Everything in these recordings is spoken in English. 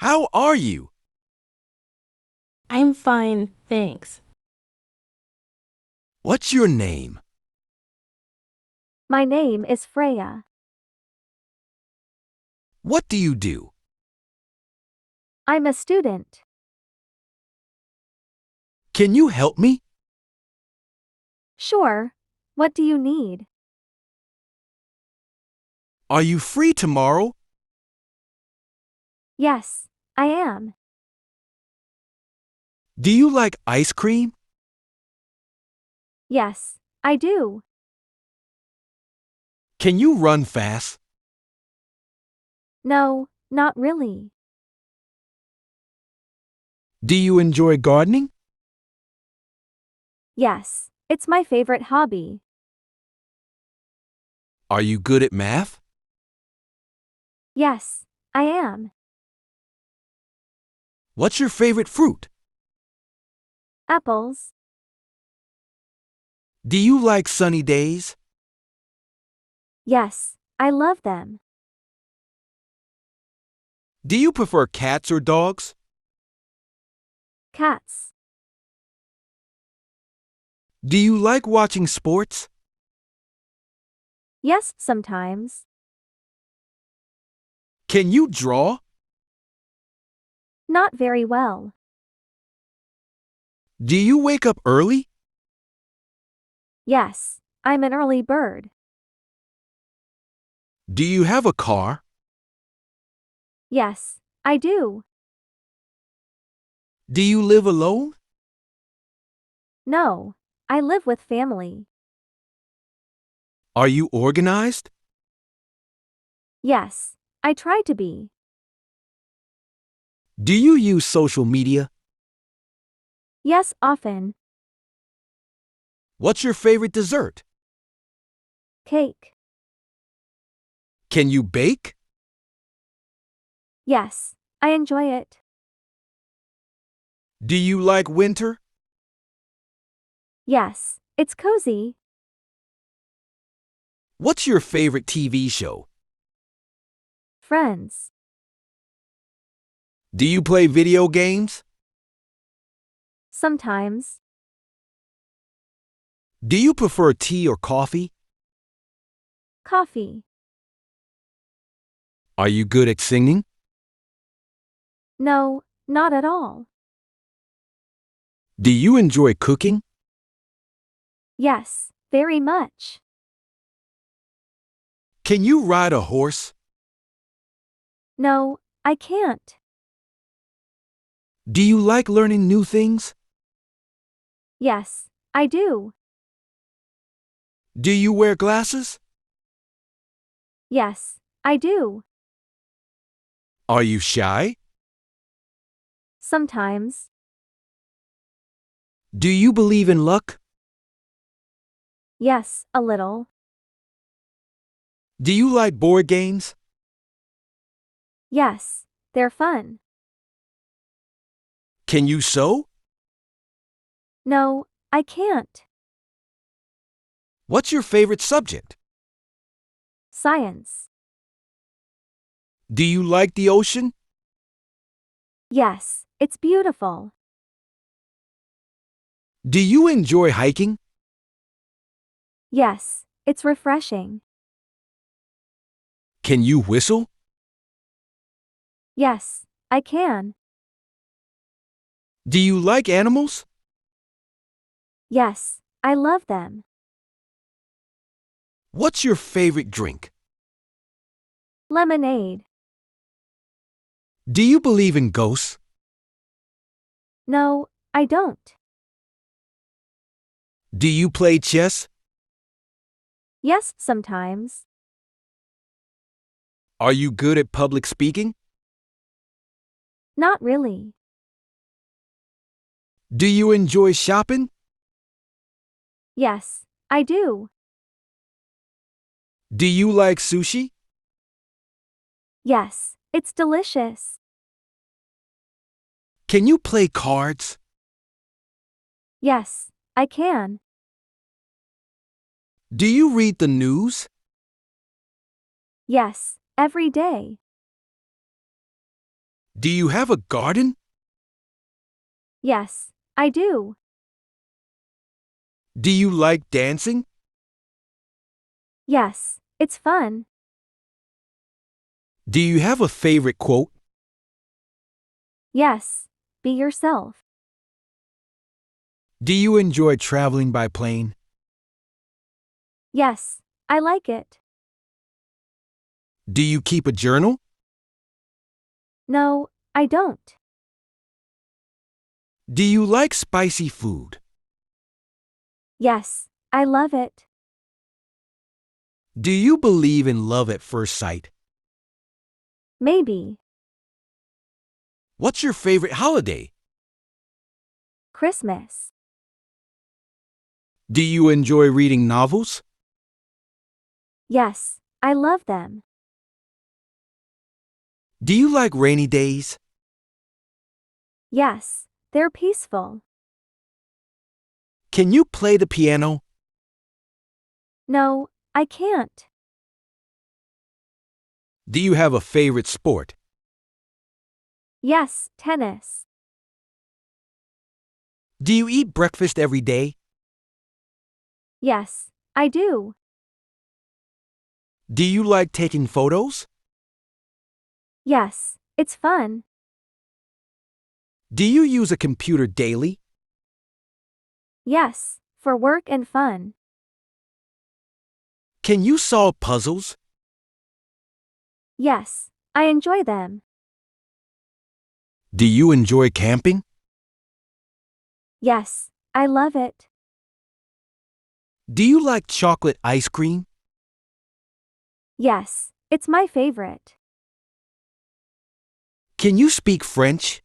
How are you? I'm fine, thanks. What's your name? My name is Freya. What do you do? I'm a student. Can you help me? Sure. What do you need? Are you free tomorrow? Yes, I am. Do you like ice cream? Yes, I do. Can you run fast? No, not really. Do you enjoy gardening? Yes, it's my favorite hobby. Are you good at math? Yes, I am. What's your favorite fruit? Apples? Do you like sunny days? Yes, I love them. Do you prefer cats or dogs? Cats? Do you like watching sports? Yes, sometimes. Can you draw? Not very well. Do you wake up early? Yes, I'm an early bird. Do you have a car? Yes, I do. Do you live alone? No, I live with family. Are you organized? Yes, I try to be. Do you use social media? Yes, often. What's your favorite dessert? Cake? Can you bake? Yes, I enjoy it. Do you like winter? Yes, it's cozy. What's your favorite TV show? Friends? Do you play video games? Sometimes. Do you prefer tea or coffee? Coffee? Are you good at singing? No, not at all. Do you enjoy cooking? Yes, very much. Can you ride a horse? No, I can't. Do you like learning new things? Yes, I do. Do you wear glasses? Yes, I do. Are you shy? Sometimes. Do you believe in luck? Yes, a little. Do you like board games? Yes, they're fun. Can you sew? No, I can't. What's your favorite subject? Science? Do you like the ocean? Yes, it's beautiful. Do you enjoy hiking? Yes, it's refreshing. Can you whistle? Yes, I can. Do you like animals? Yes, I love them. What's your favorite drink? Lemonade? Do you believe in ghosts? No, I don't. Do you play chess? Yes, sometimes. Are you good at public speaking? Not really. Do you enjoy shopping? Yes, I do. Do you like sushi? Yes, it's delicious. Can you play cards? Yes, I can. Do you read the news? Yes, every day. Do you have a garden? Yes, I do. Do you like dancing? Yes, it's fun. Do you have a favorite quote? Yes, be yourself. Do you enjoy traveling by plane? Yes, I like it. Do you keep a journal? No, I don't. Do you like spicy food? Yes, I love it. Do you believe in love at first sight? Maybe. What's your favorite holiday? Christmas. Do you enjoy reading novels? Yes, I love them. Do you like rainy days? Yes, they're peaceful. Can you play the piano? No, I can't. Do you have a favorite sport? Yes, tennis. Do you eat breakfast every day? Yes, I do. Do you like taking photos? Yes, it's fun. Do you use a computer daily? Yes, for work and fun. Can you solve puzzles? Yes, I enjoy them. Do you enjoy camping? Yes, I love it. Do you like chocolate ice cream? Yes, it's my favorite. Can you speak French?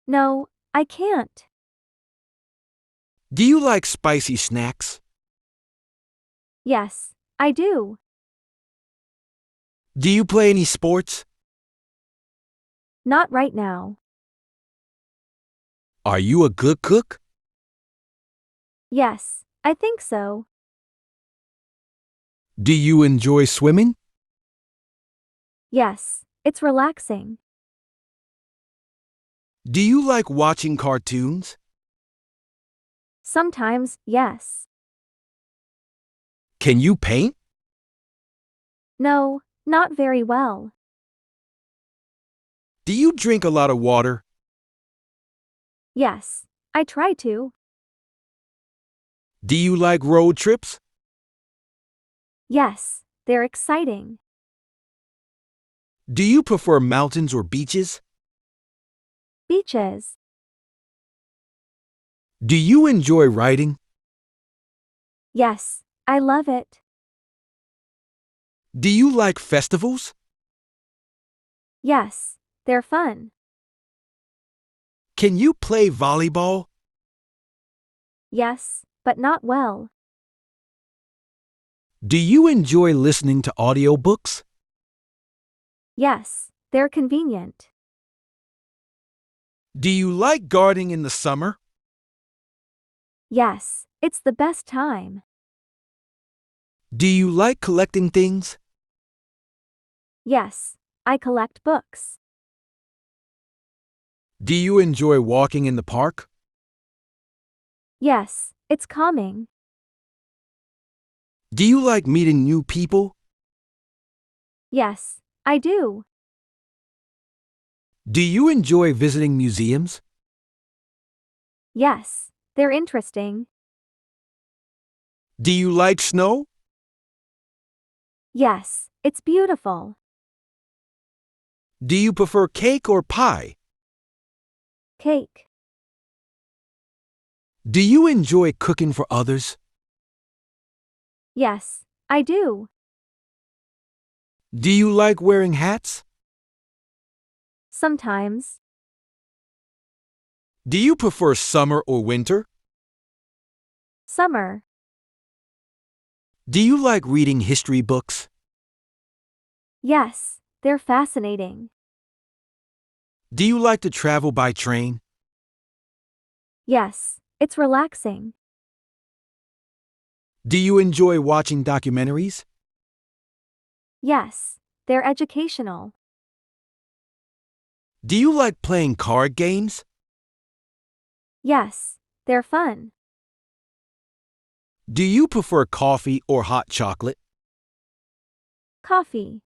No, I can't. Do you like spicy snacks? Yes, I do. Do you play any sports? Not right now. Are you a good cook? Yes, I think so. Do you enjoy swimming? Yes, it's relaxing. Do you like watching cartoons? Sometimes, yes. Can you paint? No, not very well. Do you drink a lot of water? Yes, I try to. Do you like road trips? Yes, they're exciting. Do you prefer mountains or beaches? Beaches. Do you enjoy riding? Yes, I love it. Do you like festivals? Yes, they're fun. Can you play volleyball? Yes, but not well. Do you enjoy listening to audiobooks? Yes, they're convenient. Do you like gardening in the summer? Yes, it's the best time. Do you like collecting things? Yes, I collect books. Do you enjoy walking in the park? Yes, it's calming. Do you like meeting new people? Yes, I do. Do you enjoy visiting museums? Yes, they're interesting. Do you like snow? Yes, it's beautiful. Do you prefer cake or pie? Cake. Do you enjoy cooking for others? Yes, I do. Do you like wearing hats? Sometimes. Do you prefer summer or winter? Summer. Do you like reading history books? Yes, they're fascinating. Do you like to travel by train? Yes, it's relaxing. Do you enjoy watching documentaries? Yes, they're educational. Do you like playing card games? Yes, they're fun. Do you prefer coffee or hot chocolate? Coffee.